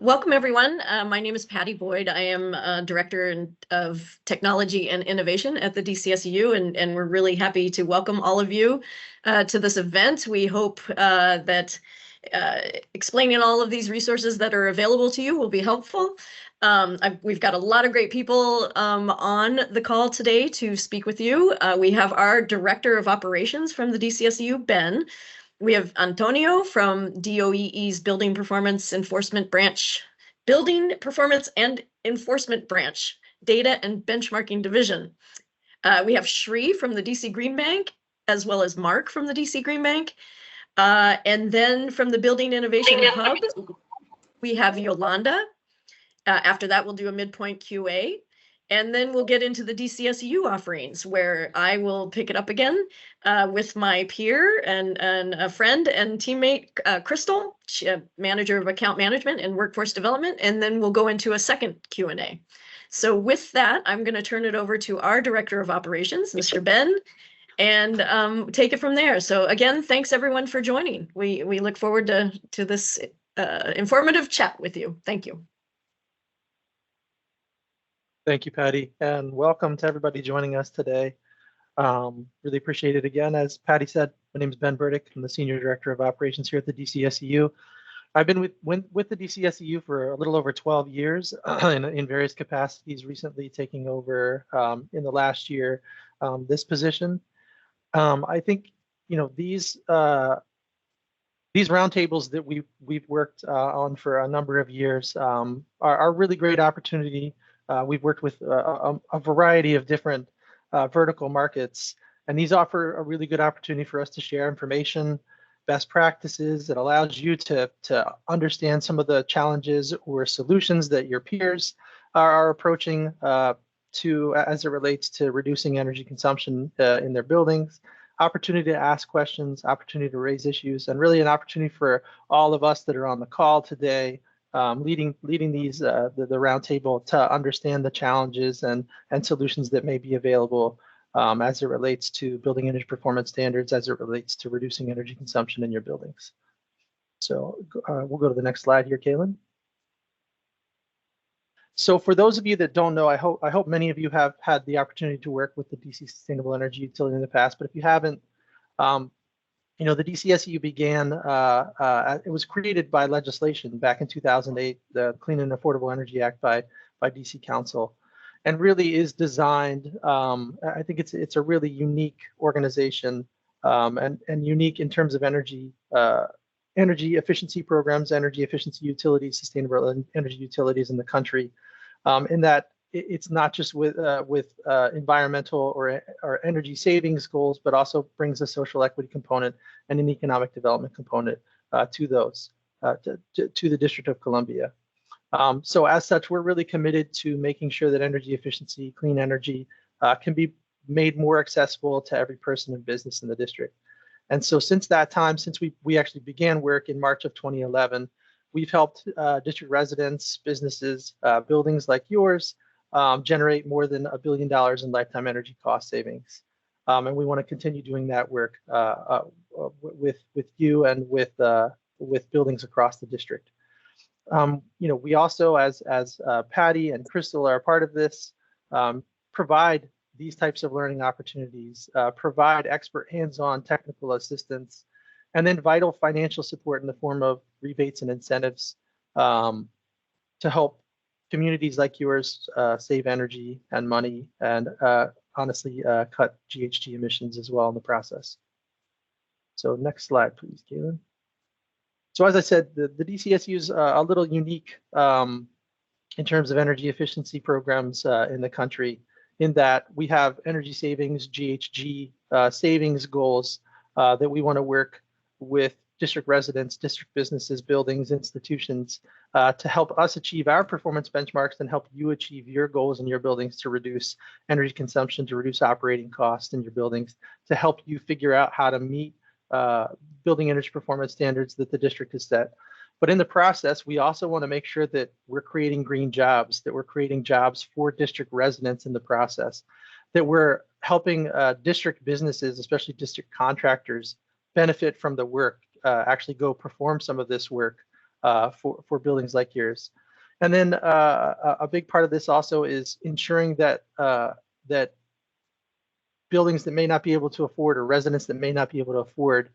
Welcome, everyone. My name is Patty Boyd. I am Director of Technology and Innovation at the DCSEU, and we're really happy to welcome all of you to this event. We hope that explaining all of these resources that are available to you will be helpful. We've got a lot of great people on the call today to speak with you. We have our Director of Operations from the DCSEU, Ben. We have Antonio from DOEE's Building Performance and Enforcement Branch, Data and Benchmarking Division. We have Shri from the DC Green Bank, as well as Mark from the DC Green Bank. And then from the Building Innovation Hub, we have Yolanda. After that, we'll do a midpoint QA. And then we'll get into the DCSEU offerings, where I will pick it up again with my peer and a friend and teammate, Crystal, Manager of Account Management and Workforce Development, and then we'll go into a second Q&A. So with that, I'm going to turn it over to our Director of Operations, Mr. Ben, and take it from there. So again, thanks everyone for joining. We look forward to this informative chat with you. Thank you. Thank you, Patty, and welcome to everybody joining us today. Really appreciate it again. As Patty said, my name is Ben Burdick. I'm the Senior Director of Operations here at the DCSEU. I've been with the DCSEU for a little over 12 years in various capacities, recently taking over in the last year this position. I think these roundtables that we've worked on for a number of years are a really great opportunity. We've worked with a variety of different vertical markets, and these offer a really good opportunity for us to share information, best practices. It allows you to understand some of the challenges or solutions that your peers are approaching as it relates to reducing energy consumption in their buildings, opportunity to ask questions, opportunity to raise issues, and really an opportunity for all of us that are on the call today leading these the roundtable to understand the challenges and solutions that may be available as it relates to building energy performance standards, as it relates to reducing energy consumption in your buildings. So we'll go to the next slide here, Kaylin. So for those of you that don't know, I hope many of you have had the opportunity to work with the DC Sustainable Energy Utility in the past, but if you haven't, the DCSEU began, it was created by legislation back in 2008, the Clean and Affordable Energy Act by DC Council, and really is designed, I think it's a really unique organization and unique in terms of energy efficiency programs, energy efficiency utilities, sustainable energy utilities in the country, in that it's not just with environmental or energy savings goals, but also brings a social equity component and an economic development component to those, to the District of Columbia. So as such, we're really committed to making sure that energy efficiency, clean energy can be made more accessible to every person and business in the district. And so since that time, since we actually began work in March of 2011, we've helped district residents, businesses, buildings like yours, generate more than $1 billion in lifetime energy cost savings. And we want to continue doing that work with you and with buildings across the district. We also, as Patty and Crystal are a part of this, provide these types of learning opportunities, provide expert hands-on technical assistance, and then vital financial support in the form of rebates and incentives to help communities like yours save energy and money and honestly cut GHG emissions as well in the process. So next slide, please, Kaylin. So as I said, the DCSEU is a little unique in terms of energy efficiency programs in the country, in that we have energy savings, GHG savings goals that we want to work with district residents, district businesses, buildings, institutions to help us achieve our performance benchmarks and help you achieve your goals in your buildings to reduce energy consumption, to reduce operating costs in your buildings, to help you figure out how to meet building energy performance standards that the district has set. But in the process, we also want to make sure that we're creating green jobs, that we're creating jobs for district residents in the process, that we're helping district businesses, especially district contractors, benefit from the work, actually go perform some of this work for buildings like yours. And then a big part of this also is ensuring that that buildings that may not be able to afford, or residents that may not be able to afford,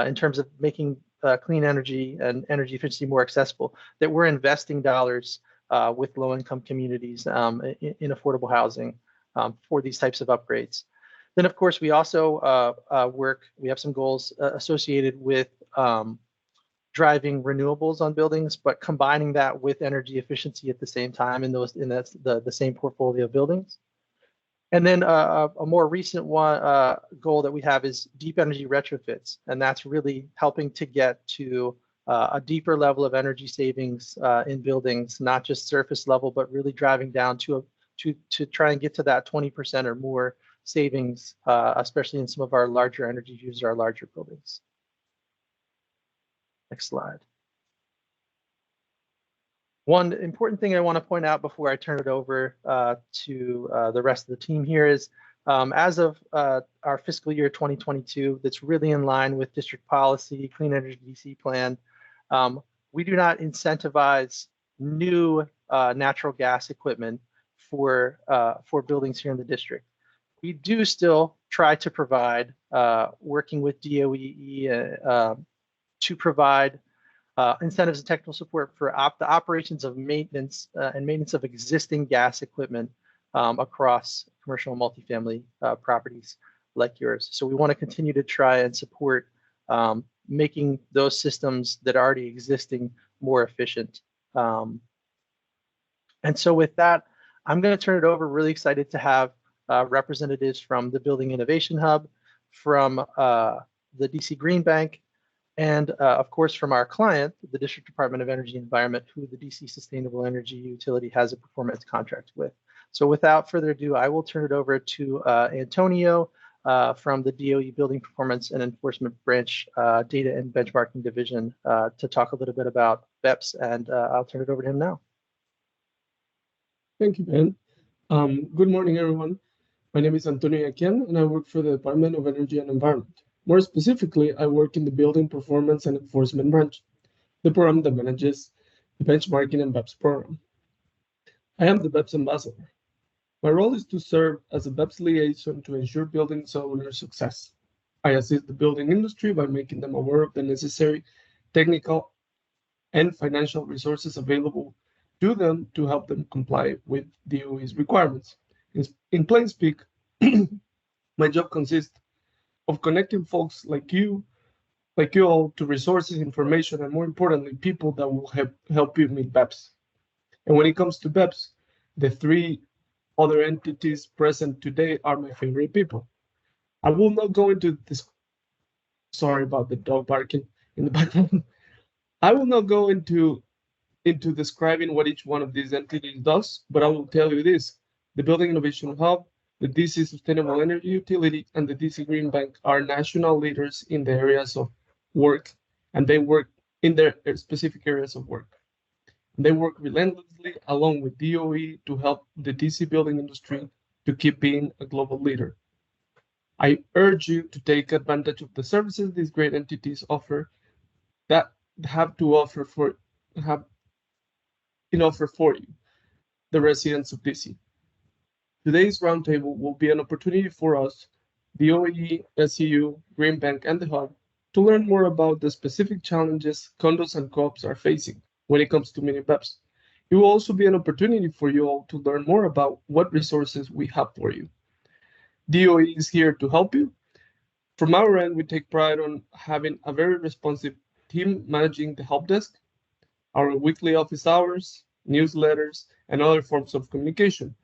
in terms of making clean energy and energy efficiency more accessible, that we're investing dollars with low-income communities in affordable housing for these types of upgrades. Then, of course, we also we have some goals associated with driving renewables on buildings, but combining that with energy efficiency at the same time in the same portfolio of buildings. And then a more recent goal that we have is deep energy retrofits, and that's really helping to get to a deeper level of energy savings in buildings, not just surface level, but really driving down to try and get to that 20% or more savings, especially in some of our larger energy users, our larger buildings. Next slide. One important thing I want to point out before I turn it over to the rest of the team here is, as of our fiscal year 2022, that's really in line with district policy, Clean Energy DC plan. We do not incentivize new natural gas equipment for buildings here in the district. We do still try to provide, working with DOEE, to provide incentives and technical support for the operations of maintenance and maintenance of existing gas equipment across commercial and multifamily properties like yours. So we want to continue to try and support making those systems that are already existing more efficient. And so with that, I'm going to turn it over. Really excited to have representatives from the Building Innovation Hub, from the DC Green Bank, and of course from our client, the District Department of Energy and Environment, who the DC Sustainable Energy Utility has a performance contract with. So without further ado, I will turn it over to Antonio from the DOE Building Performance and Enforcement Branch Data and Benchmarking Division to talk a little bit about BEPS, and I'll turn it over to him now. Thank you, Ben. Good morning, everyone. My name is Antonio Yaquian, and I work for the Department of Energy and Environment. More specifically, I work in the Building Performance and Enforcement Branch, the program that manages the benchmarking and BEPS program. I am the BEPS ambassador. My role is to serve as a BEPS liaison to ensure building owner success. I assist the building industry by making them aware of the necessary technical and financial resources available to them to help them comply with DOE's requirements. In plain speak, my job consists of connecting folks like you all to resources, information, and more importantly, people that will help you meet BEPS. And when it comes to BEPS, the three other entities present today are my favorite people. I will not go into this. Sorry about the dog barking in the background. I will not go into describing what each one of these entities does, but I will tell you this: the Building Innovation Hub, the DC Sustainable Energy Utility, and the DC Green Bank are national leaders in the areas of work, and they work in their specific areas of work. They work relentlessly along with DOE to help the DC building industry to keep being a global leader. I urge you to take advantage of the services these great entities offer that have for you, the residents of DC. Today's roundtable will be an opportunity for us, DOE, SEU, Green Bank, and the Hub, to learn more about the specific challenges condos and co-ops are facing when it comes to meeting BEPS. It will also be an opportunity for you all to learn more about what resources we have for you. DOE is here to help you. From our end, we take pride on having a very responsive team managing the help desk, our weekly office hours, newsletters, and other forms of communication.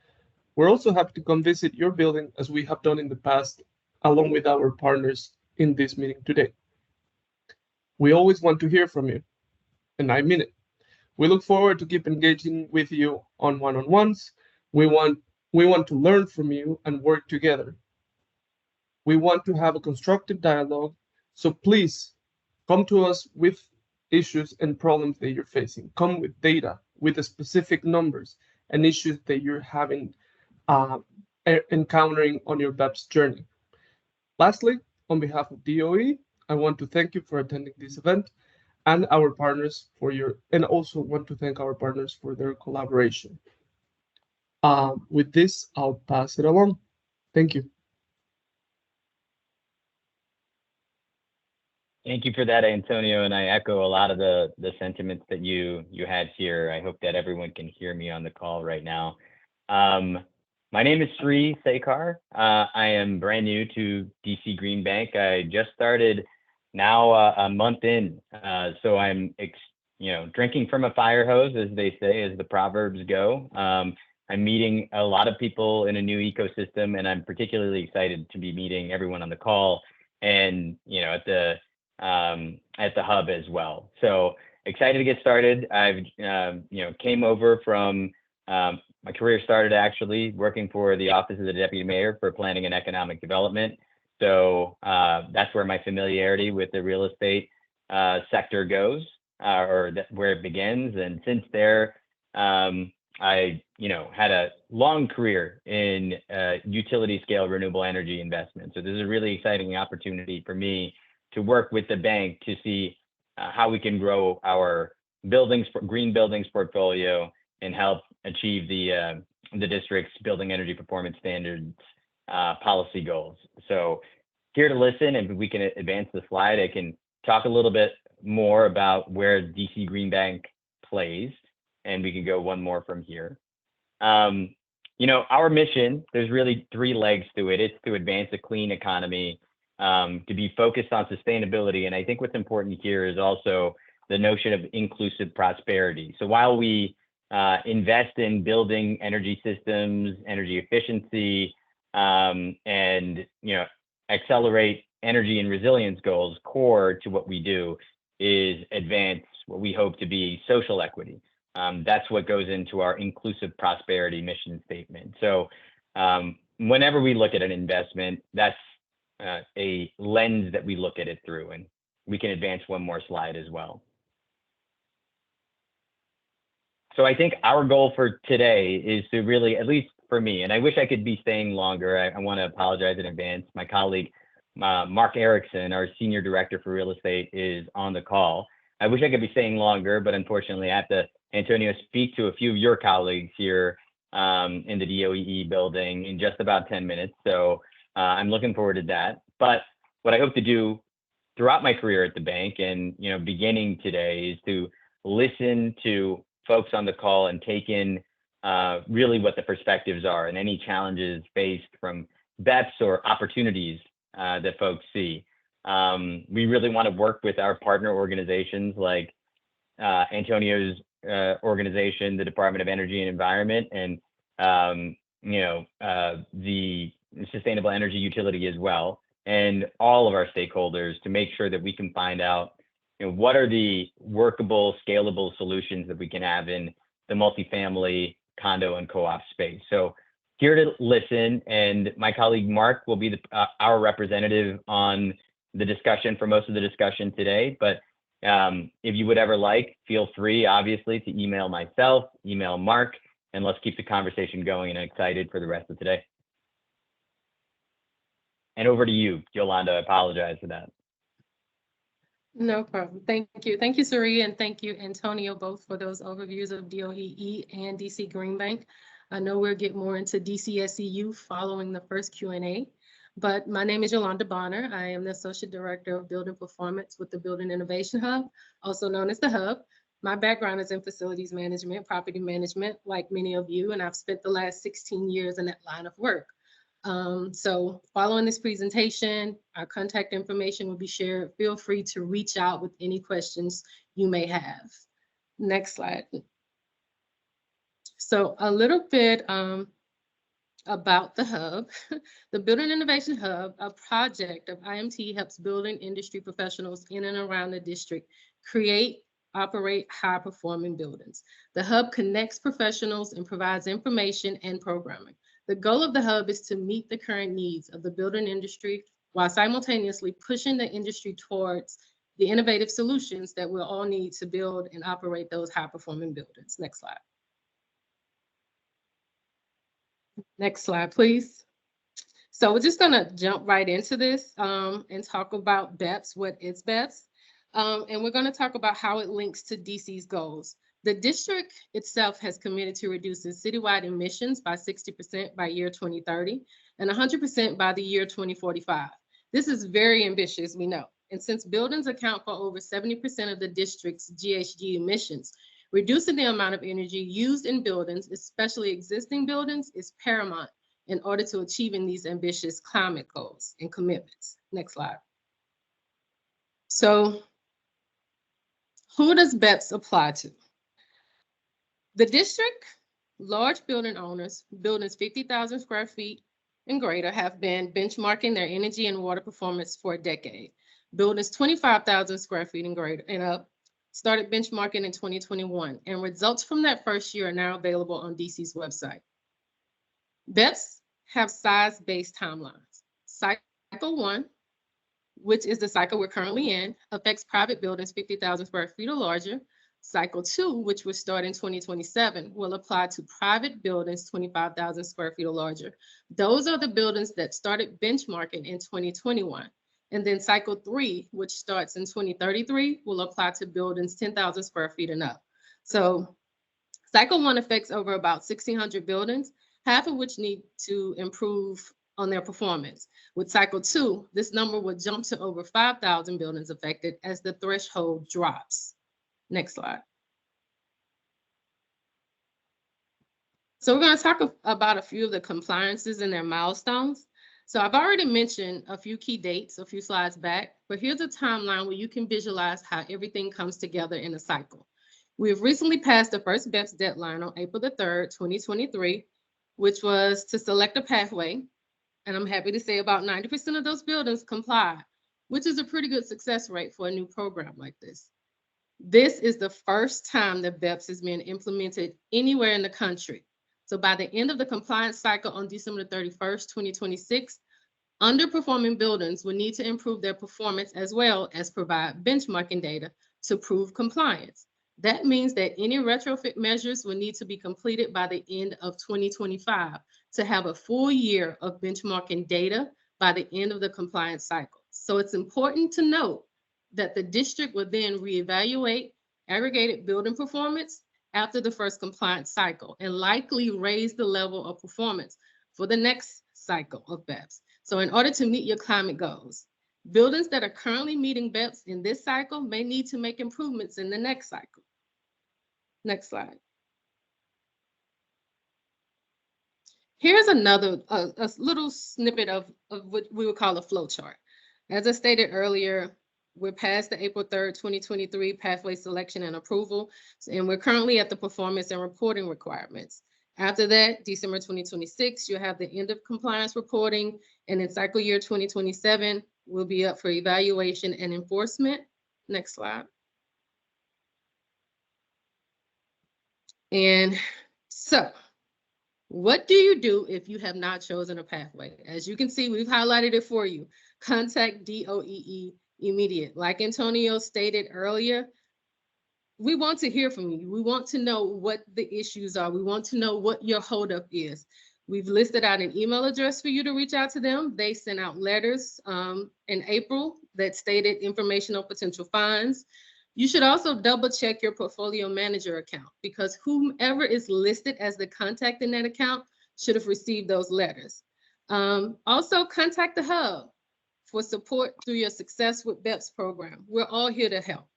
We're also happy to come visit your building as we have done in the past, along with our partners in this meeting today. We always want to hear from you, and I mean it. We look forward to keep engaging with you on one-on-ones. We want to learn from you and work together. We want to have a constructive dialogue, so please come to us with issues and problems that you're facing. Come with data, with the specific numbers and issues that you're having encountering on your BEPS journey. Lastly, on behalf of DOE, I want to thank you for attending this event and our partners and also want to thank our partners for their collaboration. With this, I'll pass it along. Thank you. Thank you for that, Antonio, and I echo a lot of the sentiments that you had here. I hope that everyone can hear me on the call right now. My name is Sri Sekar. I am brand new to DC Green Bank. I just started now a month in, so I'm drinking from a fire hose, as they say, as the proverbs go. I'm meeting a lot of people in a new ecosystem, and I'm particularly excited to be meeting everyone on the call and at the hub as well. So excited to get started. I've came over from my career started actually working for the Office of the Deputy Mayor for Planning and Economic Development. So that's where my familiarity with the real estate sector goes, where it begins. And since there, I had a long career in utility scale renewable energy investment. So this is a really exciting opportunity for me to work with the bank to see how we can grow our green buildings portfolio and help achieve the district's building energy performance standards policy goals. So here to listen, and if we can advance the slide, I can talk a little bit more about where DC Green Bank plays, and we can go one more from here. Our mission, there's really 3 legs to it. It's to advance a clean economy, to be focused on sustainability. And I think what's important here is also the notion of inclusive prosperity. So while we invest in building energy systems, energy efficiency, and accelerate energy and resilience goals, core to what we do is advance what we hope to be social equity. That's what goes into our inclusive prosperity mission statement. So whenever we look at an investment, that's a lens that we look at it through, and we can advance one more slide as well. So I think our goal for today is to really, at least for me, and I wish I could be staying longer. I want to apologize in advance. My colleague, Mark Erickson, our Senior Director for Real Estate, is on the call. I wish I could be staying longer, but unfortunately I have to, Antonio, speak to a few of your colleagues here in the DOEE building in just about 10 minutes. So I'm looking forward to that. But what I hope to do throughout my career at the bank and beginning today is to listen to folks on the call and take in really what the perspectives are and any challenges faced from BEPS or opportunities that folks see. We really want to work with our partner organizations like Antonio's organization, the Department of Energy and Environment, and the Sustainable Energy Utility as well, and all of our stakeholders to make sure that we can find out what are the workable, scalable solutions that we can have in the multifamily, condo, and co-op space. So here to listen, and my colleague Mark will be our representative on the discussion for most of the discussion today. But if you would ever like, feel free, obviously, to email myself, email Mark, and let's keep the conversation going, and I'm excited for the rest of today. And over to you, Yolanda. I apologize for that. No problem. Thank you. Thank you, Suri, and thank you, Antonio, both for those overviews of DOEE and DC Green Bank. I know we'll get more into DCSEU following the first Q&A, but my name is Yolanda Bonner. I am the Associate Director of Building Performance with the Building Innovation Hub, also known as the Hub. My background is in facilities management, property management, like many of you, and I've spent the last 16 years in that line of work. So following this presentation, our contact information will be shared. Feel free to reach out with any questions you may have. Next slide. So a little bit about the Hub. The Building Innovation Hub, a project of IMT, helps building industry professionals in and around the district create, operate high-performing buildings. The Hub connects professionals and provides information and programming. The goal of the Hub is to meet the current needs of the building industry while simultaneously pushing the industry towards the innovative solutions that we'll all need to build and operate those high-performing buildings. Next slide. Next slide, please. So we're just gonna jump right into this and talk about BEPS. What is BEPS? And we're going to talk about how it links to DC's goals. The district itself has committed to reducing citywide emissions by 60% by year 2030 and 100% by the year 2045. This is very ambitious, we know. And since buildings account for over 70% of the district's GHG emissions, reducing the amount of energy used in buildings, especially existing buildings, is paramount in order to achieving these ambitious climate goals and commitments. Next slide. So, who does BEPS apply to? The district, large building owners, buildings 50,000 square feet and greater have been benchmarking their energy and water performance for a decade. Buildings 25,000 square feet and greater and up started benchmarking in 2021, and results from that first year are now available on DC's website. BEPS have size-based timelines. Cycle 1, which is the cycle we're currently in, affects private buildings 50,000 square feet or larger. Cycle 2, which will start in 2027, will apply to private buildings 25,000 square feet or larger. Those are the buildings that started benchmarking in 2021. And then cycle 3, which starts in 2033, will apply to buildings 10,000 square feet and up. So cycle 1 affects over about 1,600 buildings, half of which need to improve on their performance. With cycle 2, this number would jump to over 5,000 buildings affected as the threshold drops. Next slide. So we're going to talk about a few of the compliances and their milestones. So I've already mentioned a few key dates a few slides back, but here's a timeline where you can visualize how everything comes together in a cycle. We have recently passed the first BEPS deadline on April the 3rd, 2023, which was to select a pathway. And I'm happy to say about 90% of those buildings complied, which is a pretty good success rate for a new program like this. This is the first time that BEPS is being implemented anywhere in the country. So by the end of the compliance cycle on December 31st, 2026, underperforming buildings will need to improve their performance as well as provide benchmarking data to prove compliance. That means that any retrofit measures will need to be completed by the end of 2025 to have a full year of benchmarking data by the end of the compliance cycle. So it's important to note that the district will then reevaluate aggregated building performance after the first compliance cycle and likely raise the level of performance for the next cycle of BEPS. So in order to meet your climate goals, buildings that are currently meeting BEPS in this cycle may need to make improvements in the next cycle. Next slide. Here's another a little snippet of what we would call a flow chart. As I stated earlier, we're past the April 3rd, 2023 pathway selection and approval, and we're currently at the performance and reporting requirements. After that, December 2026, you'll have the end of compliance reporting, and in cycle year 2027, we'll be up for evaluation and enforcement. Next slide. And so, what do you do if you have not chosen a pathway? As you can see, we've highlighted it for you. Contact DOEE immediate. Like Antonio stated earlier, we want to hear from you. We want to know what the issues are. We want to know what your holdup is. We've listed out an email address for you to reach out to them. They sent out letters in April that stated information on potential fines. You should also double check your portfolio manager account because whomever is listed as the contact in that account should have received those letters. Also contact the hub for support through your Success with BEPS program. We're all here to help.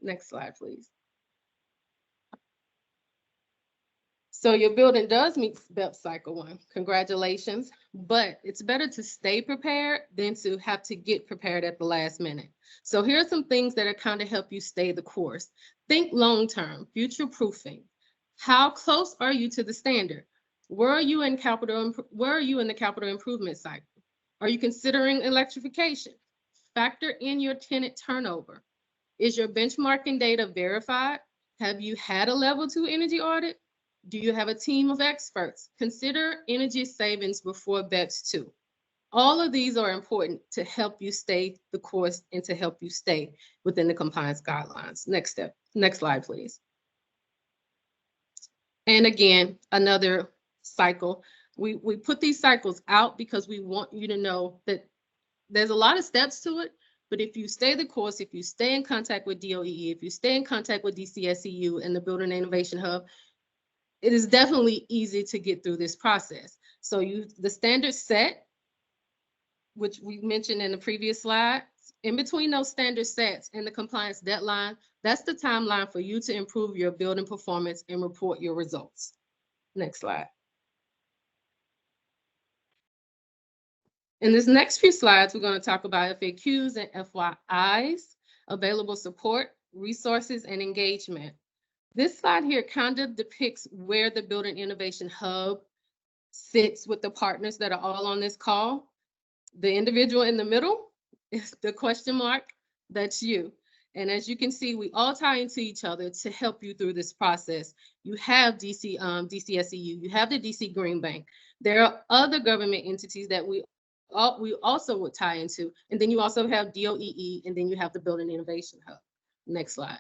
Next slide, please. So your building does meet BEPS cycle 1. Congratulations, but it's better to stay prepared than to have to get prepared at the last minute. So here are some things that are kind of help you stay the course. Think long-term, future proofing. How close are you to the standard? Where are you in the capital improvement cycle? Are you considering electrification? Factor in your tenant turnover. Is your benchmarking data verified? Have you had a level 2 energy audit? Do you have a team of experts? Consider energy savings before BEPS 2. All of these are important to help you stay the course and to help you stay within the compliance guidelines. Next step, next slide, please. And again, another cycle. We put these cycles out because we want you to know that there's a lot of steps to it, But if you stay the course, if you stay in contact with DOEE, if you stay in contact with DCSEU and the Building Innovation Hub, it is definitely easy to get through this process. So the standard set, which we mentioned in the previous slide, in between those standard sets and the compliance deadline, that's the timeline for you to improve your building performance and report your results. Next slide. In this next few slides, we're going to talk about FAQs and FYIs, available support, resources, and engagement. This slide here kind of depicts where the Building Innovation Hub sits with the partners that are all on this call. The individual in the middle is the question mark, that's you. And as you can see, we all tie into each other to help you through this process. You have DCSEU, you have the DC Green Bank. There are other government entities that we also would tie into. And then you also have DOEE, and then you have the Building Innovation Hub. Next slide.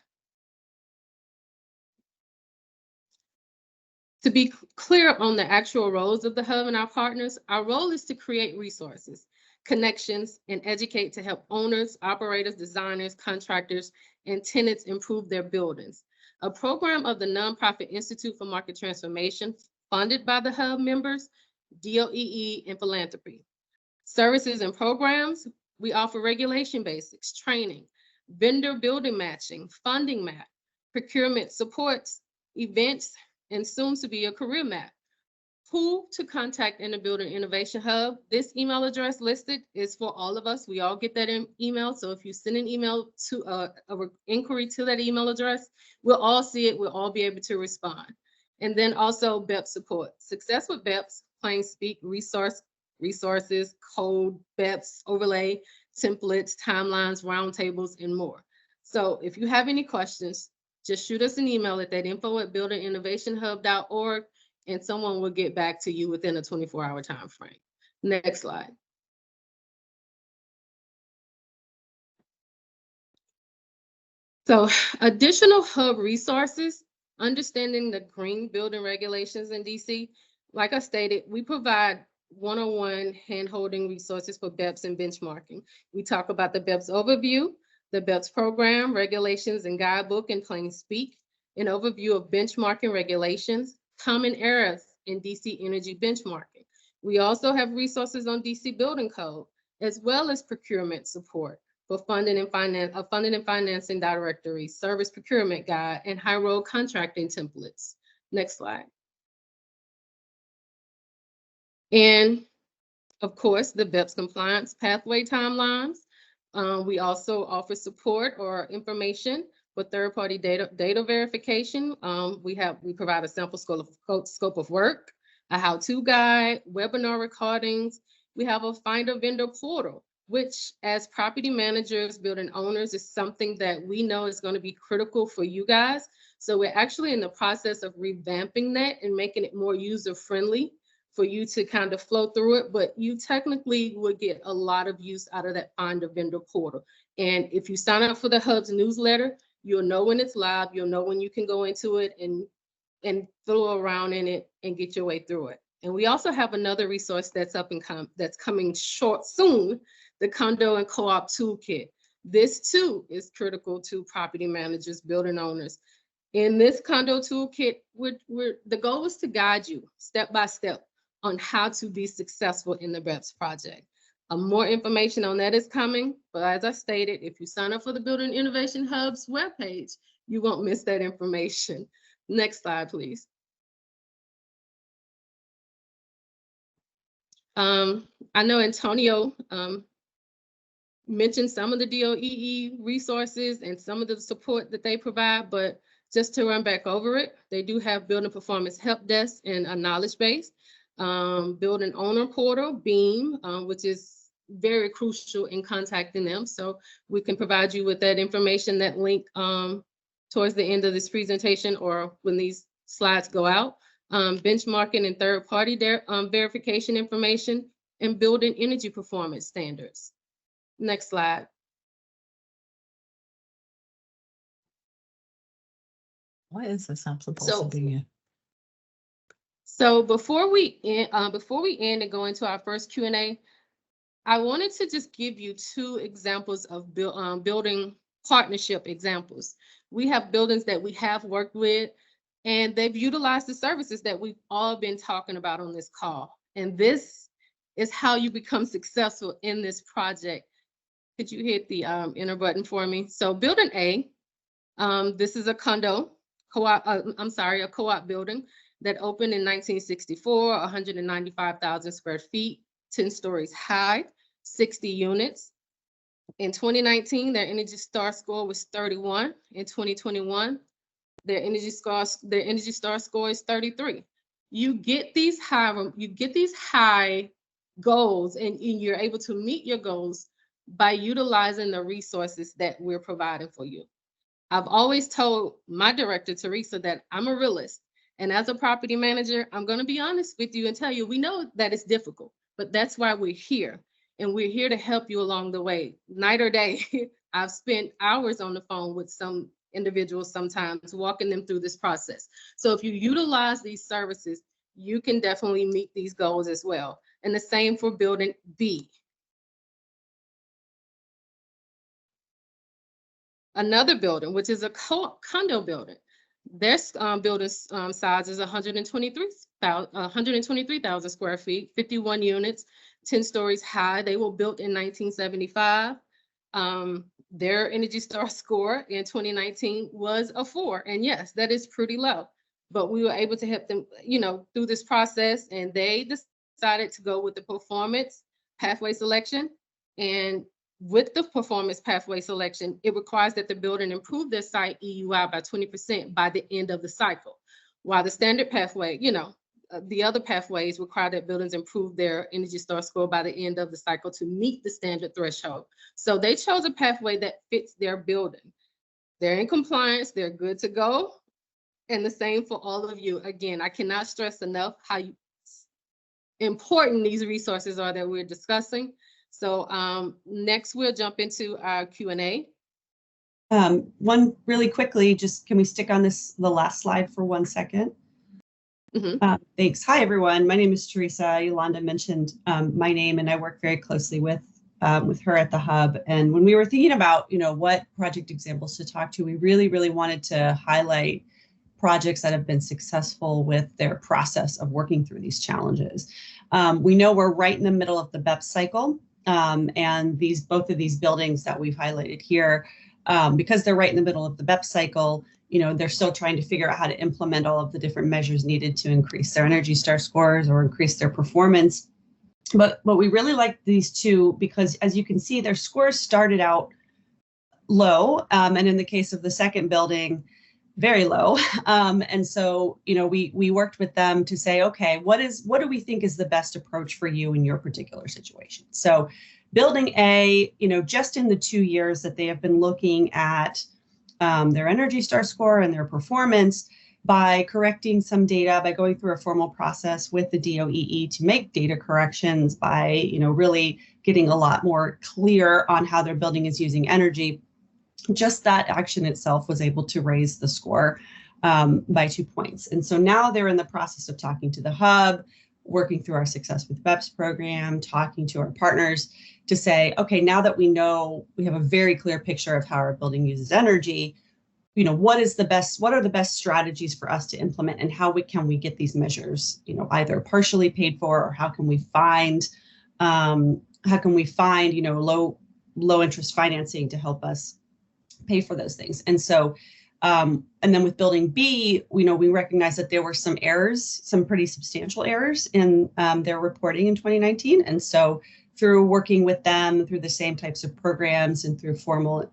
To be clear on the actual roles of the hub and our partners, our role is to create resources, connections, and educate to help owners, operators, designers, contractors, and tenants improve their buildings. A program of the Nonprofit Institute for Market Transformation, funded by the hub members, DOEE, and philanthropy. Services and programs, we offer regulation basics, training, vendor building matching, funding map, procurement supports, events, and soon to be a career map. Who to contact in the Building Innovation Hub? This email address listed is for all of us. We all get that email. So if you send an email to an inquiry to that email address, we'll all see it. We'll all be able to respond. And then also BEPS support. Success with BEPS, plain speak, resources, code, BEPS, overlay, templates, timelines, roundtables, and more. So if you have any questions, just shoot us an email at that info@buildinginnovationhub.org, and someone will get back to you within a 24-hour time frame. Next slide. So additional hub resources, understanding the green building regulations in DC. Like I stated, we provide one-on-one hand-holding resources for BEPS and benchmarking. We talk about the BEPS overview, the BEPS program, regulations and guidebook in plain speak, an overview of benchmarking regulations, common errors in DC energy benchmarking. We also have resources on DC building code, as well as procurement support for funding and financing directory, service procurement guide, and high road contracting templates. Next slide. And of course, the BEPS compliance pathway timelines. We also offer support or information for third-party data verification. We provide a sample scope of work, a how-to guide, webinar recordings. We have a finder vendor portal, which as property managers, building owners, is something that we know is going to be critical for you guys. So we're actually in the process of revamping that and making it more user-friendly for you to kind of flow through it, but you technically would get a lot of use out of that finder vendor portal. And if you sign up for the Hub's newsletter, you'll know when it's live, you'll know when you can go into it and throw around in it and get your way through it. And we also have another resource that's that's coming soon, the Condo and Co-op Toolkit. This too is critical to property managers, building owners. In this Condo Toolkit, the goal is to guide you step by step on how to be successful in the BEPS project. More information on that is coming, but as I stated, if you sign up for the Building Innovation Hub's webpage, you won't miss that information. Next slide, please. I know Antonio mentioned some of the DOEE resources and some of the support that they provide, but just to run back over it, they do have building performance help desk and a knowledge base. Building owner portal, BEAM, which is very crucial in contacting them. So we can provide you with that information, that link towards the end of this presentation or when these slides go out. Benchmarking and third-party verification information, and building energy performance standards. Next slide. What is this I'm supposed to be in? So before we end and go into our first Q&A, I wanted to just give you two examples of building partnership examples. We have buildings that we have worked with, and they've utilized the services that we've all been talking about on this call. And this is how you become successful in this project. Could you hit the enter button for me? So building A, this is a condo, a co-op building that opened in 1964, 195,000 square feet, 10 stories high, 60 units. In 2019, their Energy Star score was 31. In 2021, their Energy Star score is 33. You get these high goals, and you're able to meet your goals by utilizing the resources that we're providing for you. I've always told my director, Teresa, that I'm a realist. And as a property manager, I'm going to be honest with you and tell you, we know that it's difficult, but that's why we're here. And we're here to help you along the way. Night or day, I've spent hours on the phone with some individuals sometimes, walking them through this process. So if you utilize these services, you can definitely meet these goals as well. And the same for building B. Another building, which is a condo building. Their building size is 123,000 square feet, 51 units, 10 stories high. They were built in 1975. Their Energy Star score in 2019 was a 4. And yes, that is pretty low. But we were able to help them, through this process, and they decided to go with the performance pathway selection. And with the performance pathway selection, it requires that the building improve their site EUI by 20% by the end of the cycle. While the standard pathway, the other pathways require that buildings improve their Energy Star score by the end of the cycle to meet the standard threshold. So they chose a pathway that fits their building. They're in compliance, they're good to go. And the same for all of you. Again, I cannot stress enough how important these resources are that we're discussing. So next we'll jump into our Q&A. One really quickly, just can we stick on the last slide for 1 second? Mm-hmm. Thanks. Hi, everyone. My name is Teresa. Yolanda mentioned my name, and I work very closely with her at the Hub. And when we were thinking about, what project examples to talk to, we really wanted to highlight projects that have been successful with their process of working through these challenges. We know we're right in the middle of the BEPS cycle. And both of these buildings that we've highlighted here, because they're right in the middle of the BEPS cycle, they're still trying to figure out how to implement all of the different measures needed to increase their Energy Star scores or increase their performance. But we really like these two because, as you can see, their scores started out low. And in the case of the second building, very low. And so, we worked with them to say, okay, what do we think is the best approach for you in your particular situation? So building A, just in the 2 years that they have been looking at their Energy Star score and their performance, by correcting some data, by going through a formal process with the DOEE to make data corrections, by, really getting a lot more clear on how their building is using energy, just that action itself was able to raise the score by 2 points. And so now they're in the process of talking to the Hub, working through our Success with BEPS program, talking to our partners to say, okay, now that we know we have a very clear picture of how our building uses energy, what are the best strategies for us to implement, and how can we get these measures, either partially paid for, or how can we find low interest financing to help us pay for those things. And so, and then with building B, we recognize that there were some errors, some pretty substantial errors in their reporting in 2019. And so through working with them through the same types of programs and through formal,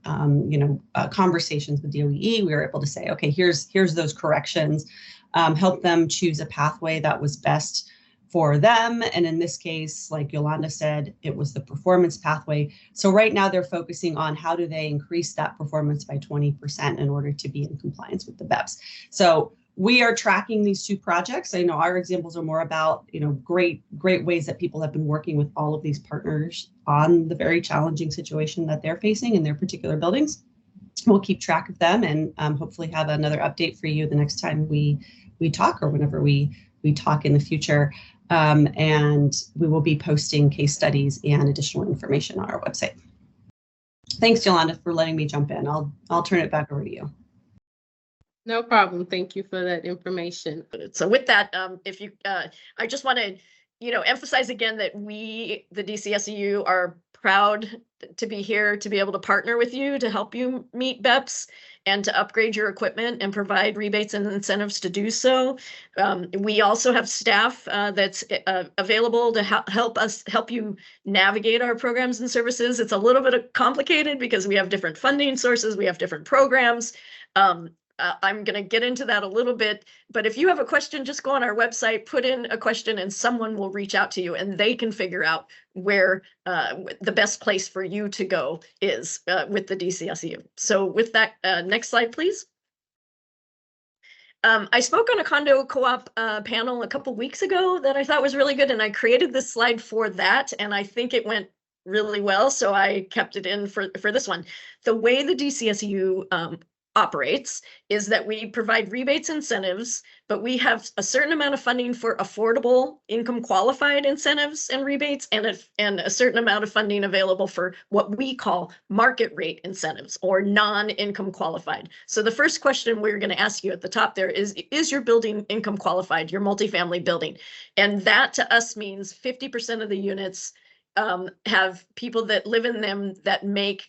conversations with DOEE, we were able to say, okay, here's those corrections, help them choose a pathway that was best for them. And in this case, like Yolanda said, it was the performance pathway. So right now they're focusing on how do they increase that performance by 20% in order to be in compliance with the BEPS. So we are tracking these two projects. I know our examples are more about, great ways that people have been working with all of these partners on the very challenging situation that they're facing in their particular buildings. We'll keep track of them and hopefully have another update for you the next time we talk, or whenever we we talk in the future. And we will be posting case studies and additional information on our website. Thanks, Yolanda, for letting me jump in. I'll turn it back over to you. No problem. Thank you for that information. So with that, if you, I just want to, emphasize again that we, the DCSEU, are proud to be here to be able to partner with you to help you meet BEPS and to upgrade your equipment and provide rebates and incentives to do so. We also have staff that's available to help you navigate our programs and services. It's a little bit complicated because we have different funding sources, we have different programs. I'm going to get into that a little bit, but if you have a question, just go on our website, put in a question, and someone will reach out to you and they can figure out where the best place for you to go is with the DCSEU. So with that, next slide, please. I spoke on a condo co-op panel a couple weeks ago that I thought was really good, and I created this slide for that, and I think it went really well, so I kept it in for this one. The way the DCSEU operates is that we provide rebates incentives, but we have a certain amount of funding for affordable income qualified incentives and rebates, and a certain amount of funding available for what we call market rate incentives or non-income qualified. So the first question we're going to ask you at the top there is your building income qualified, your multifamily building? And that to us means 50% of the units have people that live in them that make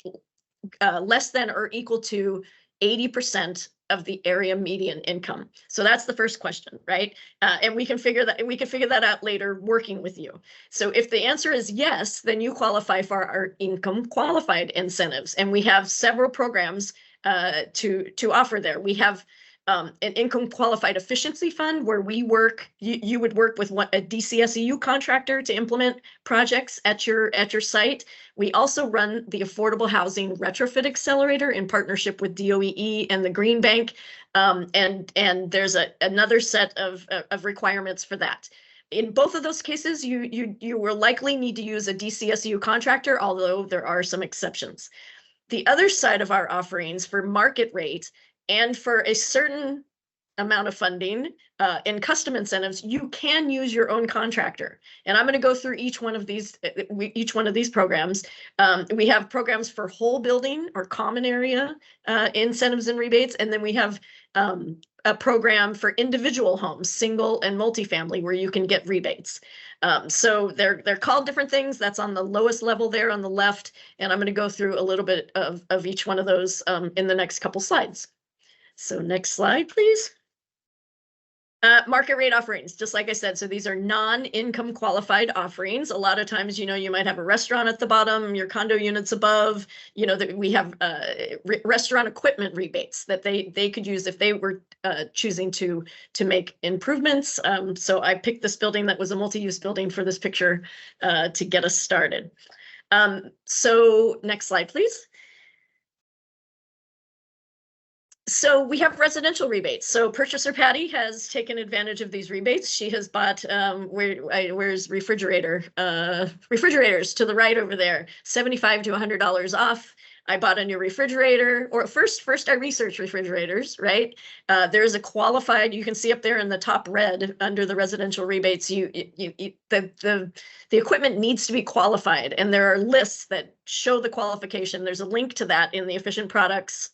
less than or equal to 80% of the area median income. So that's the first question, right? And we can figure that out later working with you. So if the answer is yes, then you qualify for our income qualified incentives. And we have several programs to offer there. We have an income qualified efficiency fund where we work, you would work with a DCSEU contractor to implement projects at your site. We also run the Affordable Housing Retrofit Accelerator in partnership with DOEE and the Green Bank. And there's another set of requirements for that. In both of those cases, you will likely need to use a DCSEU contractor, although there are some exceptions. The other side of our offerings for market rate and for a certain amount of funding and custom incentives, you can use your own contractor. And I'm going to go through each one of these programs. We have programs for whole building or common area incentives and rebates, and then we have a program for individual homes, single and multifamily, where you can get rebates. So they're called different things. That's on the lowest level there on the left, and I'm going to go through a little bit of each one of those in the next couple slides. So next slide, please. Market rate offerings, just like I said, so these are non-income qualified offerings. A lot of times, you might have a restaurant at the bottom, your condo units above, that we have restaurant equipment rebates that they could use if they were choosing to make improvements. So I picked this building that was a multi-use building for this picture to get us started. So next slide, please. So we have residential rebates. So purchaser Patty has taken advantage of these rebates. She has bought, where's refrigerators to the right over there, $75 to $100 off. I bought a new refrigerator, or first I researched refrigerators, right? There's a qualified, you can see up there in the top red under the residential rebates, the equipment needs to be qualified, and there are lists that show the qualification. There's a link to that in the efficient products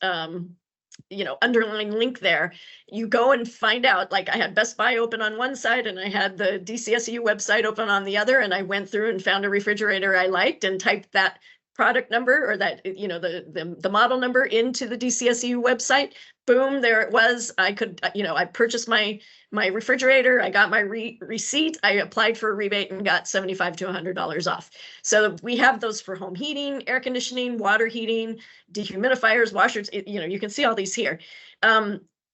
underline link there. You go and find out, like I had Best Buy open on one side and I had the DCSEU website open on the other, and I went through and found a refrigerator I liked and typed that product number or that, the model number into the DCSEU website. Boom, there it was. I could, I purchased my refrigerator. I got my receipt. I applied for a rebate and got $75 to $100 off. So we have those for home heating, air conditioning, water heating, dehumidifiers, washers. You can see all these here.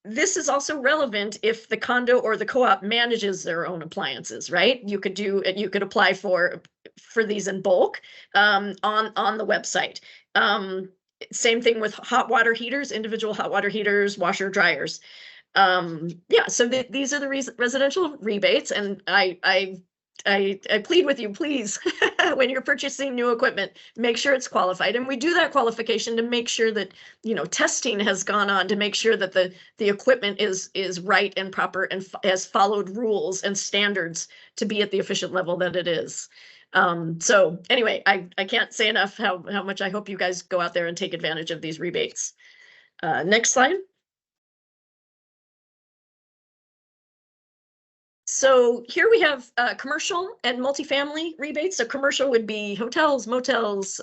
This is also relevant if the condo or the co-op manages their own appliances, right? You could apply for these in bulk on the website. Same thing with hot water heaters, individual hot water heaters, washer dryers. So these are the residential rebates, and I plead with you, please, when you're purchasing new equipment, make sure it's qualified. And we do that qualification to make sure that, you know, testing has gone on to make sure that the equipment is right and proper and has followed rules and standards to be at the efficient level that it is. So anyway, I can't say enough how much I hope you guys go out there and take advantage of these rebates. Next slide. So here we have commercial and multifamily rebates. So commercial would be hotels, motels,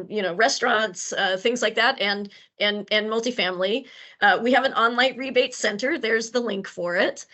you know, restaurants, things like that, and multifamily. We have an online rebate center. There's the link for it.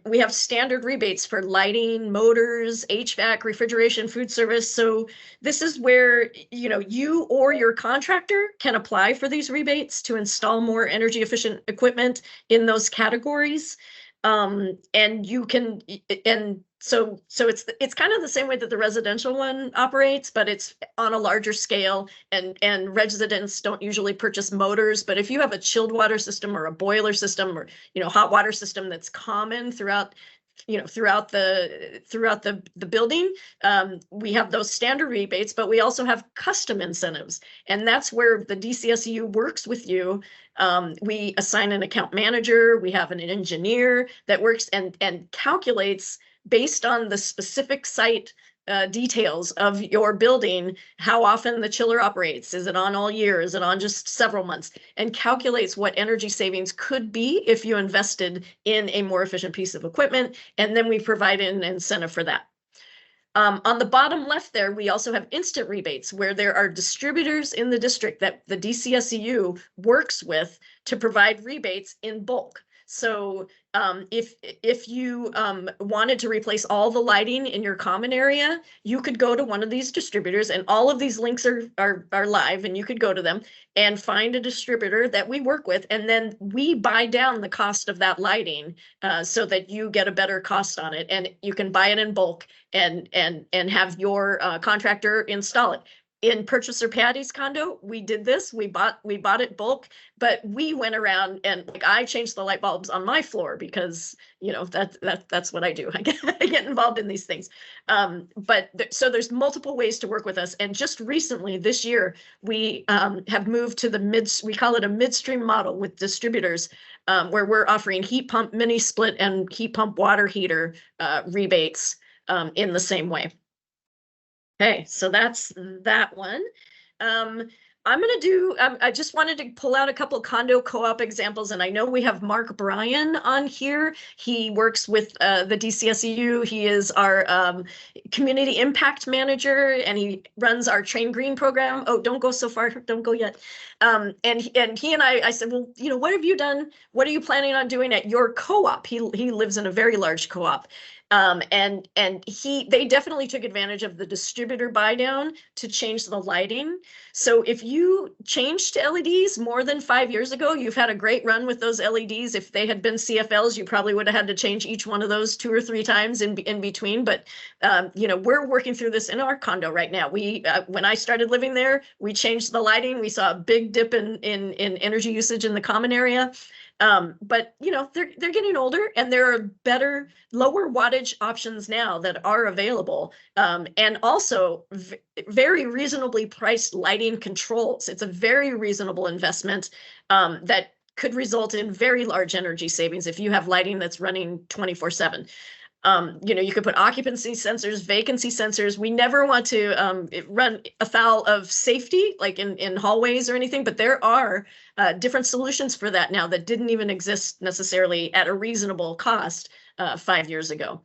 We have standard rebates for lighting, motors, HVAC, refrigeration, food service. So this is where, you know, you or your contractor can apply for these rebates to install more energy efficient equipment in those categories. And you can, and so it's kind of the same way that the residential one operates, but it's on a larger scale, and residents don't usually purchase motors. But if you have a chilled water system or a boiler system or, you know, hot water system that's common throughout, you know, throughout the building, we have those standard rebates, but we also have custom incentives, and that's where the DCSEU works with you. We assign an account manager, we have an engineer that works and calculates based on the specific site details of your building, how often the chiller operates. Is it on all year? Is it on just several months? And calculates what energy savings could be if you invested in a more efficient piece of equipment. And then we provide an incentive for that. On the bottom left there, we also have instant rebates, where there are distributors in the district that the DCSEU works with to provide rebates in bulk. So if you wanted to replace all the lighting in your common area, you could go to one of these distributors, and all of these links are live, and you could go to them and find a distributor that we work with, and then we buy down the cost of that lighting so that you get a better cost on it, and you can buy it in bulk and have your contractor install it. In Purchaser Patty's condo, we did this. We bought it bulk, but we went around and, like, I changed the light bulbs on my floor because, you know, that's what I do. I get involved in these things. So there's multiple ways to work with us. And just recently this year, we have moved to we call it a midstream model with distributors, where we're offering heat pump mini split and heat pump water heater rebates in the same way. Okay, so that's that one. I'm going to do, I just wanted to pull out a couple of condo co-op examples, and I know we have Mark Bryan on here. He works with the DCSEU. He is our community impact manager, and he runs our Train Green program. Oh, don't go so far, don't go yet. And he and I said, well, you know, what have you done? What are you planning on doing at your co-op? He lives in a very large co-op. And they definitely took advantage of the distributor buy down to change the lighting. So if you changed to LEDs more than 5 years ago, you've had a great run with those LEDs. If they had been CFLs, you probably would have had to change each one of those 2 or 3 times in between. But you know, we're working through this in our condo right now. We when I started living there, we changed the lighting. We saw a big dip in energy usage in the common area. But you know, they're getting older, and there are better, lower wattage options now that are available, and also very reasonably priced lighting controls. It's a very reasonable investment that could result in very large energy savings if you have lighting that's running 24/7. You know, you could put occupancy sensors, vacancy sensors. We never want to run afoul of safety, like in hallways or anything, but there are different solutions for that now that didn't even exist necessarily at a reasonable cost 5 years ago.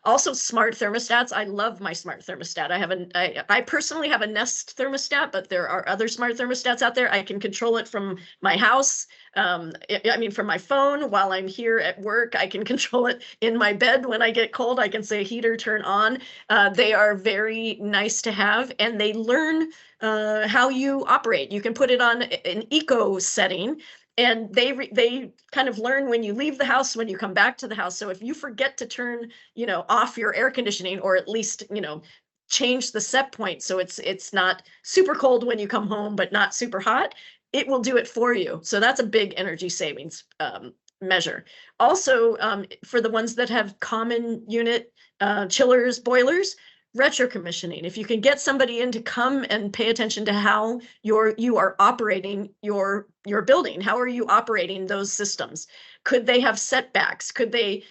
Also, smart thermostats. I love my smart thermostat. I personally have a Nest thermostat, but there are other smart thermostats out there. I can control it from my house. I mean, from my phone while I'm here at work. I can control it in my bed. When I get cold, I can say heater, turn on. They are very nice to have, and they learn how you operate. You can put it on an eco setting, and they kind of learn when you leave the house, when you come back to the house. So if you forget to turn, you know, off your air conditioning, or at least, you know, change the set point so it's not super cold when you come home, but not super hot, it will do it for you. So that's a big energy savings measure. Also, for the ones that have common unit chillers, boilers, retro commissioning. If you can get somebody in to come and pay attention to how you are operating your building, how are you operating those systems? Could they have setbacks? Could they,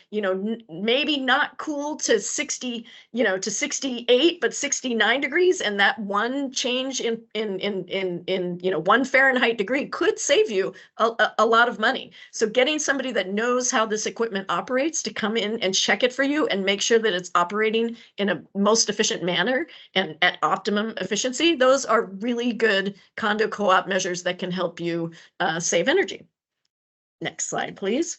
maybe not cool to 60, to 68, but 69 degrees, and that one change in 1 Fahrenheit degree could save you a lot of money. So getting somebody that knows how this equipment operates to come in and check it for you and make sure that it's operating in a most efficient manner and at optimum efficiency, those are really good condo co-op measures that can help you save energy. Next slide, please.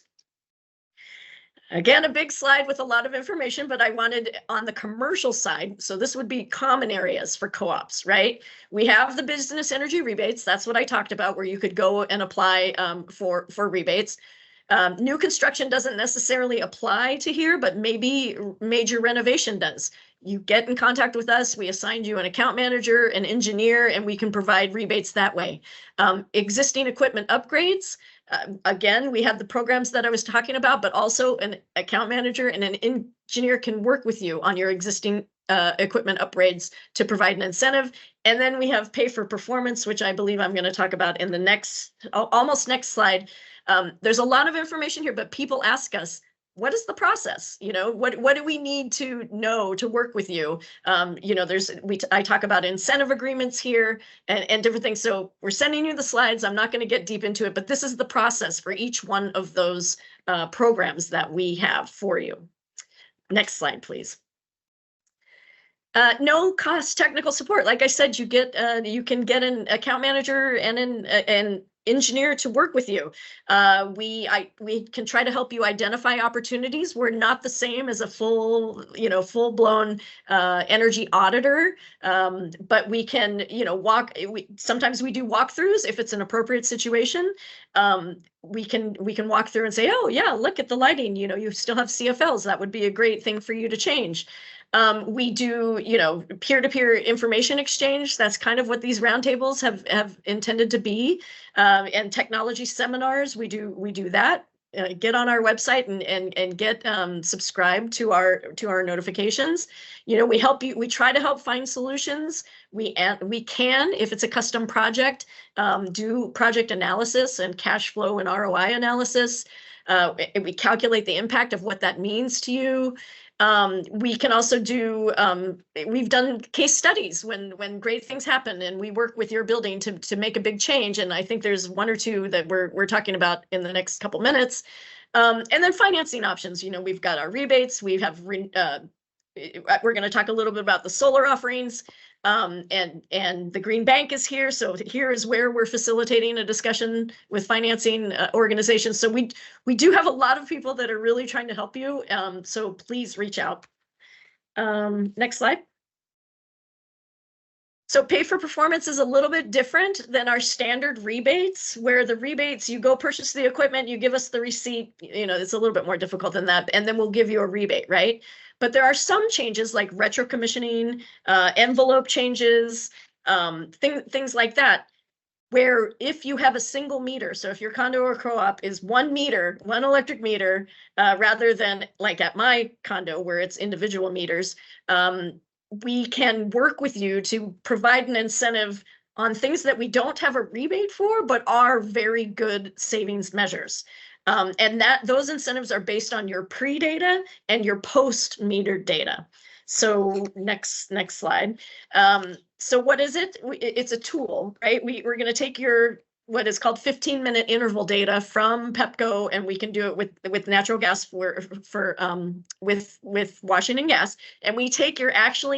Again, a big slide with a lot of information, but I wanted on the commercial side. So this would be common areas for co-ops, right? We have the business energy rebates. That's what I talked about, where you could go and apply for rebates. New construction doesn't necessarily apply to here, but maybe major renovation does. You get in contact with us, we assign you an account manager, an engineer, and we can provide rebates that way. Existing equipment upgrades, again, we have the programs that I was talking about, but also an account manager and an engineer can work with you on your existing equipment upgrades to provide an incentive. And then we have pay for performance, which I believe I'm going to talk about in the next, almost next slide. There's a lot of information here, but people ask us, what is the process? What do we need to know to work with you? I talk about incentive agreements here and different things. So we're sending you the slides. I'm not going to get deep into it, but this is the process for each one of those programs that we have for you. Next slide, please. No cost technical support. Like I said, you can get an account manager and an engineer to work with you. We can try to help you identify opportunities. We're not the same as a full-blown energy auditor, but we can, sometimes we do walkthroughs if it's an appropriate situation. We can walk through and say, oh yeah, look at the lighting. You still have CFLs. That would be a great thing for you to change. We do, peer-to-peer information exchange. That's kind of what these roundtables have intended to be. And technology seminars, we do that. Get on our website and get subscribed to our notifications. We help you. We try to help find solutions. We can, if it's a custom project, do project analysis and cash flow and ROI analysis. We calculate the impact of what that means to you. We can also do, we've done case studies when great things happen and we work with your building to make a big change. And I think there's one or two that we're talking about in the next couple minutes. And then financing options, we've got our rebates, we're going to talk a little bit about the solar offerings, and the Green Bank is here. So here is where we're facilitating a discussion with financing organizations. So we do have a lot of people that are really trying to help you. So please reach out. Next slide. So pay for performance is a little bit different than our standard rebates, where the rebates, you go purchase the equipment, you give us the receipt, it's a little bit more difficult than that, and then we'll give you a rebate, right? But there are some changes like retro commissioning, envelope changes, things like that, where if you have a single meter, so if your condo or co-op is 1 meter, 1 electric meter, rather than like at my condo where it's individual meters, we can work with you to provide an incentive on things that we don't have a rebate for, but are very good savings measures. And those incentives are based on your pre-data and your post-meter data. So next slide. So what is it? It's a tool, right? We're going to take your what is called 15-minute interval data from PEPCO, and we can do it with natural gas with Washington Gas, and we take your actual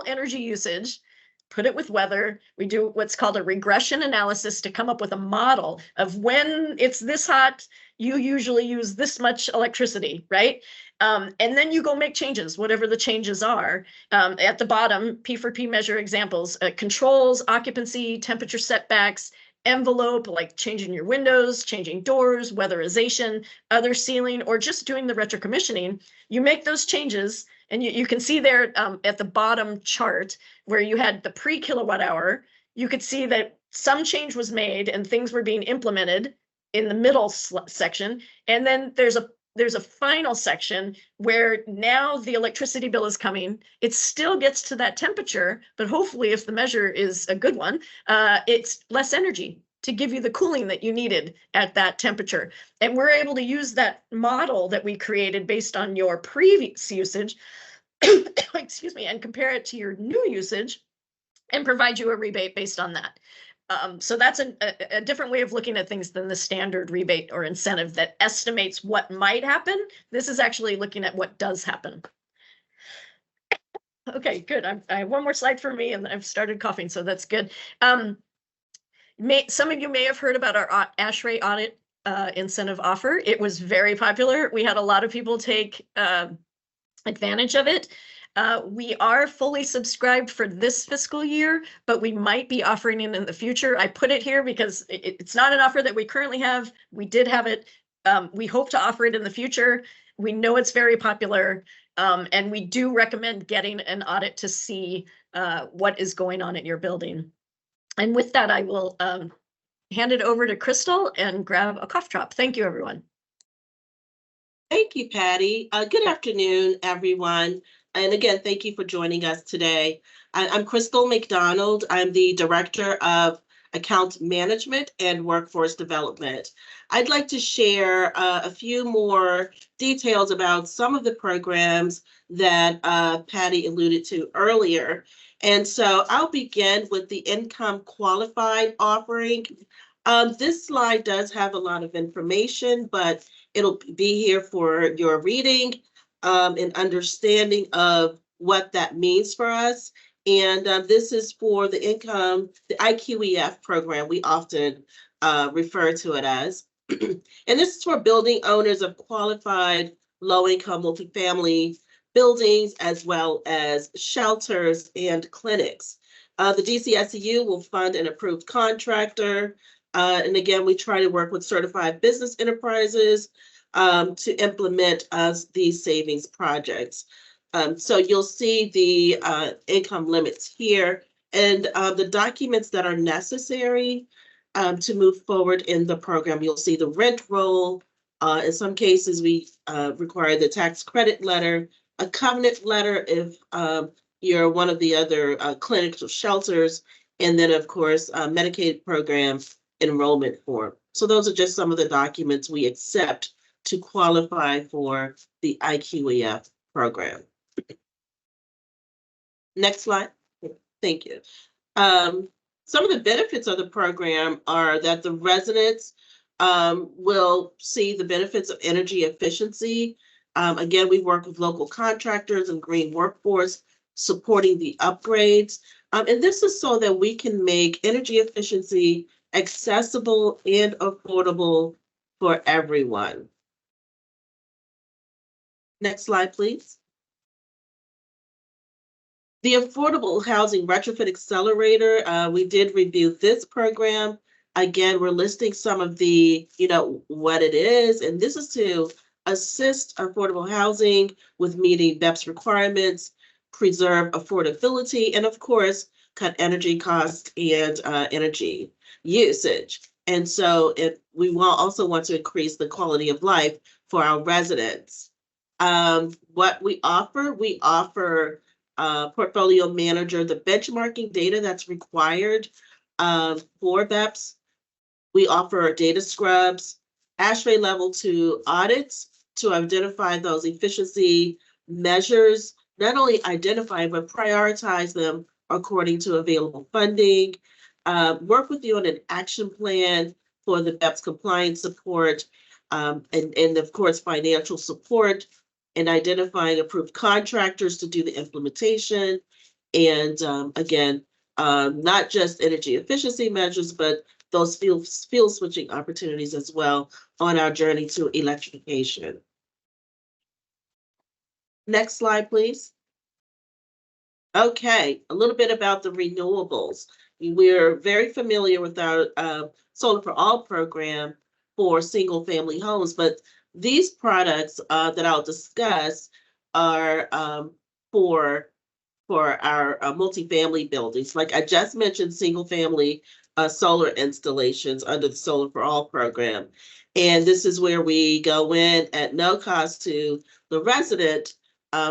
energy usage, put it with weather. We do what's called a regression analysis to come up with a model of when it's this hot, you usually use this much electricity, right? And then you go make changes, whatever the changes are. At the bottom, P4P measure examples, controls, occupancy, temperature setbacks, envelope, like changing your windows, changing doors, weatherization, other ceiling, or just doing the retro commissioning. You make those changes, and you can see there at the bottom chart where you had the pre-kilowatt hour, you could see that some change was made and things were being implemented. in the middle section. And then there's a final section where now the electricity bill is coming. It still gets to that temperature, but hopefully if the measure is a good one, it's less energy to give you the cooling that you needed at that temperature. And we're able to use that model that we created based on your previous usage, excuse me, and compare it to your new usage and provide you a rebate based on that. So that's a different way of looking at things than the standard rebate or incentive that estimates what might happen. This is actually looking at what does happen. Okay, good. I have one more slide for me and I've started coughing, so that's good. Some of you may have heard about our ASHRAE audit incentive offer. It was very popular. We had a lot of people take advantage of it. We are fully subscribed for this fiscal year, but we might be offering it in the future. I put it here because it's not an offer that we currently have. We did have it. We hope to offer it in the future. We know it's very popular, and we do recommend getting an audit to see what is going on at your building. And with that, I will hand it over to Crystal and grab a cough drop. Thank you, everyone. Thank you, Patty. Good afternoon, everyone. And again, thank you for joining us today. I'm Crystal McDonald. I'm the Director of Account Management and Workforce Development. I'd like to share a few more details about some of the programs that Patty alluded to earlier. And so I'll begin with the income qualified offering. This slide does have a lot of information, but it'll be here for your reading and understanding of what that means for us. And this is for the income, the IQEF program, we often refer to it as. And this is for building owners of qualified low-income multifamily buildings, as well as shelters and clinics. The DCSEU will fund an approved contractor. And again, we try to work with certified business enterprises to implement these savings projects. So you'll see the income limits here and the documents that are necessary to move forward in the program. You'll see the rent roll. In some cases, we require the tax credit letter, a covenant letter if you're one of the other clinics or shelters, and then, of course, Medicaid program enrollment form. So those are just some of the documents we accept to qualify for the IQEF program. Next slide. Thank you. Some of the benefits of the program are that the residents will see the benefits of energy efficiency. Again, we work with local contractors and green workforce supporting the upgrades. And this is so that we can make energy efficiency accessible and affordable for everyone. Next slide, please. The Affordable Housing Retrofit Accelerator, we did review this program. Again, we're listing some of the, what it is, and this is to assist affordable housing with meeting BEPS requirements, preserve affordability, and of course, cut energy costs and energy usage. And so we will also want to increase the quality of life for our residents. What we offer portfolio manager the benchmarking data that's required for BEPS. We offer data scrubs, ASHRAE level 2 audits to identify those efficiency measures, not only identify, but prioritize them according to available funding, work with you on an action plan for the BEPS compliance support, and of course, financial support, and identifying approved contractors to do the implementation. And again, not just energy efficiency measures, but those fuel switching opportunities as well on our journey to electrification. Next slide, please. Okay, a little bit about the renewables. We're very familiar with our Solar for All program for single family homes, but these products that I'll discuss are for our multifamily buildings. Like I just mentioned, single family solar installations under the Solar for All program. And this is where we go in at no cost to the resident.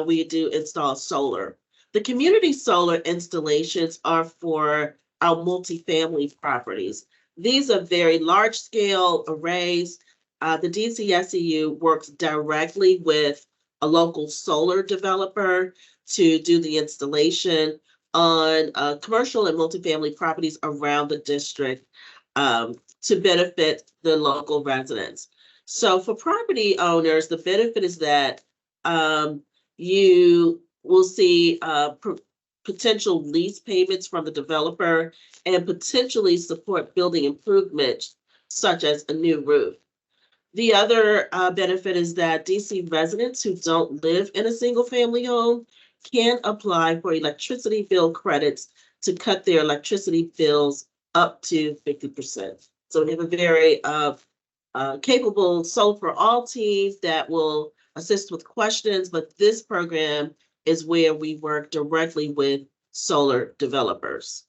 We do install solar. The community solar installations are for our multifamily properties. These are very large scale arrays. The DCSEU works directly with a local solar developer to do the installation on commercial and multifamily properties around the district to benefit the local residents. So for property owners, the benefit is that you will see potential lease payments from the developer and potentially support building improvements such as a new roof. The other benefit is that DC residents who don't live in a single family home can apply for electricity bill credits to cut their electricity bills up to 50%. So we have a very capable Solar for All team that will assist with questions, but this program is where we work directly with solar developers.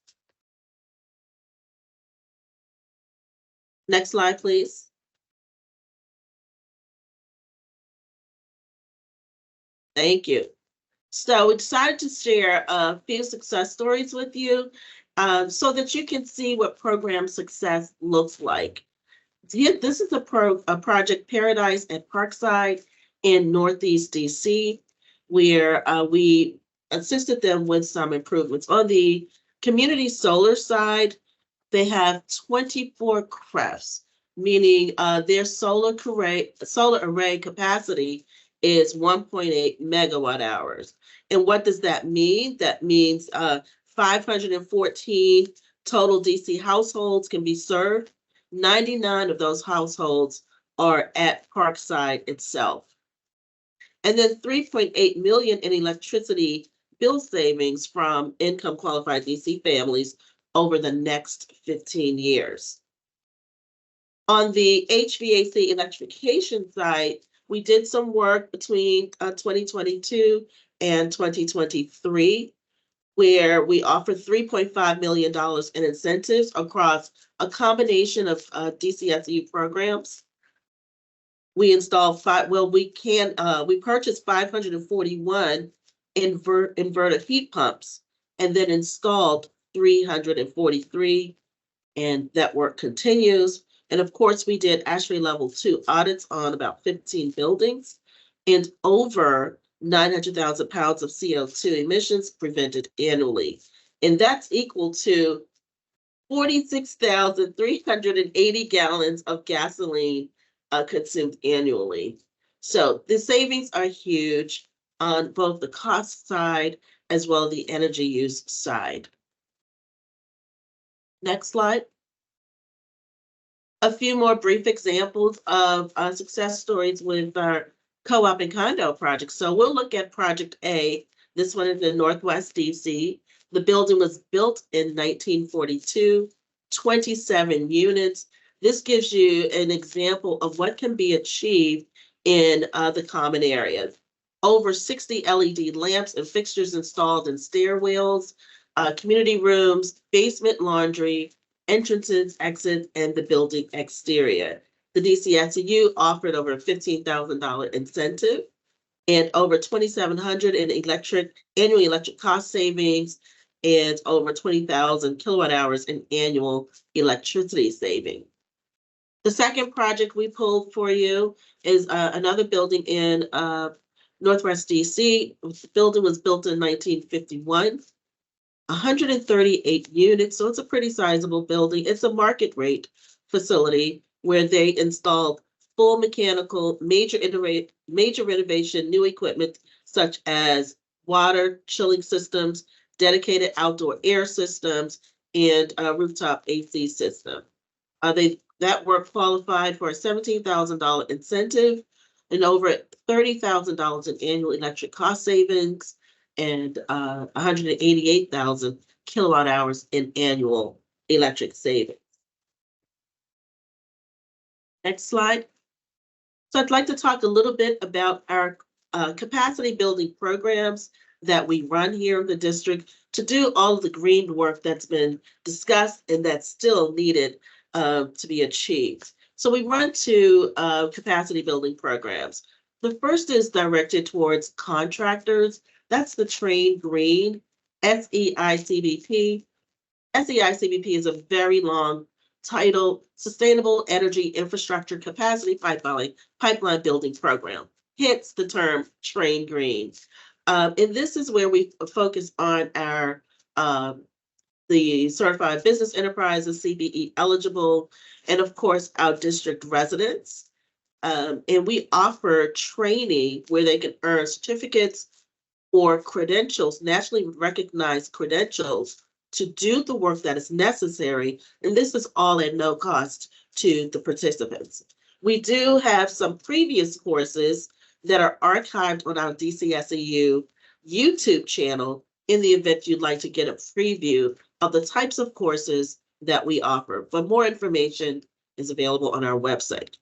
Next slide, please. Thank you. So we decided to share a few success stories with you so that you can see what program success looks like. This is a project Paradise at Parkside in Northeast DC, where we assisted them with some improvements. On the community solar side, they have 24 CREFs, meaning their solar array capacity is 1.8 megawatt hours. And what does that mean? That means 514 total DC households can be served. 99 of those households are at Parkside itself. And then 3.8 million in electricity bill savings from income qualified DC families over the next 15 years. On the HVAC electrification side, we did some work between 2022 and 2023, where we offered $3.5 million in incentives across a combination of DCSEU programs. We installed we purchased 541 inverter heat pumps and then installed 343, and that work continues. And of course, we did ASHRAE level 2 audits on about 15 buildings and over 900,000 pounds of CO2 emissions prevented annually. And that's equal to 46,380 gallons of gasoline consumed annually. So the savings are huge on both the cost side as well as the energy use side. Next slide. A few more brief examples of success stories with our co-op and condo projects. So we'll look at project A. This one is in Northwest DC. The building was built in 1942, 27 units. This gives you an example of what can be achieved in the common areas. Over 60 LED lamps and fixtures installed in stairwells, community rooms, basement laundry, entrances, exits, and the building exterior. The DCSEU offered over a $15,000 incentive and over $2,700 in annual electric cost savings and over 20,000 kilowatt hours in annual electricity saving. The second project we pulled for you is another building in Northwest DC. The building was built in 1951. 138 units, so it's a pretty sizable building. It's a market rate facility where they installed full mechanical, major renovation, new equipment such as water, chilling systems, dedicated outdoor air systems, and a rooftop AC system. That work qualified for a $17,000 incentive and over $30,000 in annual electric cost savings and 188,000 kilowatt hours in annual electric savings. Next slide. So I'd like to talk a little bit about our capacity building programs that we run here in the district. to do all of the green work that's been discussed and that's still needed to be achieved. So we run two capacity building programs. The first is directed towards contractors. That's the Train Green, SEICBP. SEICBP is a very long title, Sustainable Energy Infrastructure Capacity Pipeline Building Program, hence the term Train Green. And this is where we focus on our the certified business enterprises, CBE eligible, and of course, our district residents. And we offer training where they can earn certificates or credentials, nationally recognized credentials, to do the work that is necessary. And this is all at no cost to the participants. We do have some previous courses that are archived on our DCSEU YouTube channel in the event you'd like to get a preview of the types of courses that we offer. But more information is available on our website.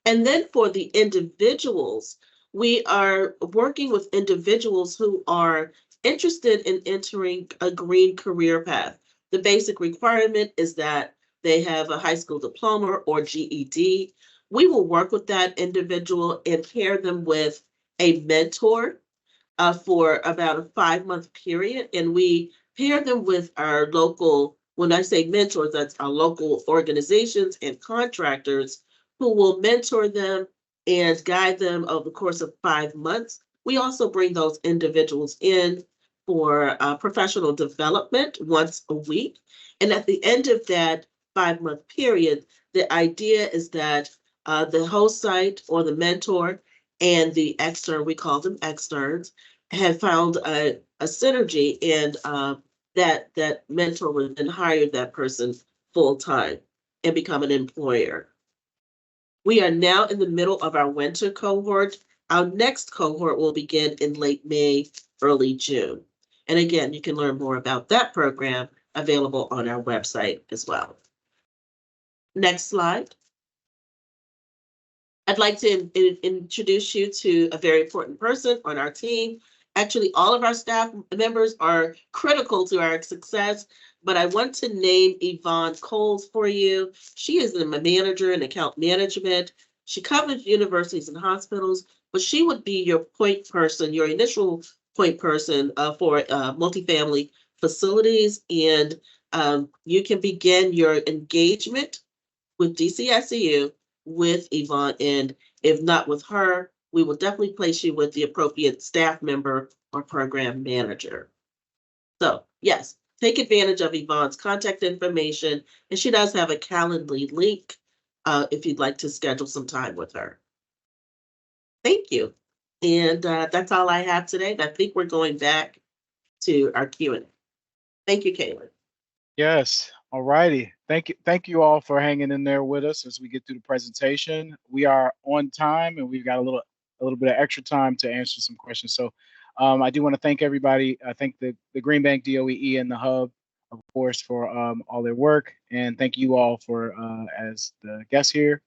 And then for the individuals, we are working with individuals who are interested in entering a green career path. The basic requirement is that they have a high school diploma or GED. We will work with that individual and pair them with a mentor for about a 5-month period. And we pair them with our local, when I say mentors, that's our local organizations and contractors who will mentor them and guide them over the course of 5 months. We also bring those individuals in for professional development once a week. And at the end of that 5-month period, the idea is that the host site or the mentor and the extern, we call them externs, have found a synergy, and that mentor would then hire that person full time and become an employer. We are now in the middle of our winter cohort. Our next cohort will begin in late May, early June. And again, you can learn more about that program available on our website as well. Next slide. I'd like to introduce you to a very important person on our team. Actually, all of our staff members are critical to our success, but I want to name Yvonne Coles for you. She is the manager in account management. She covers universities and hospitals, but she would be your point person, your initial point person for multifamily facilities. And you can begin your engagement with DCSEU with Yvonne, and if not with her, we will definitely place you with the appropriate staff member or program manager. So yes, take advantage of Yvonne's contact information, and she does have a Calendly link if you'd like to schedule some time with her. Thank you. And that's all I have today. I think we're going back to our Q&A. Thank you, Caitlin. Yes. All righty. Thank you all for hanging in there with us as we get through the presentation. We are on time, and we've got a little bit of extra time to answer some questions. So I do want to thank everybody. I thank the Green Bank, DOEE, and the Hub, of course, for all their work. And thank you all for as the guests here.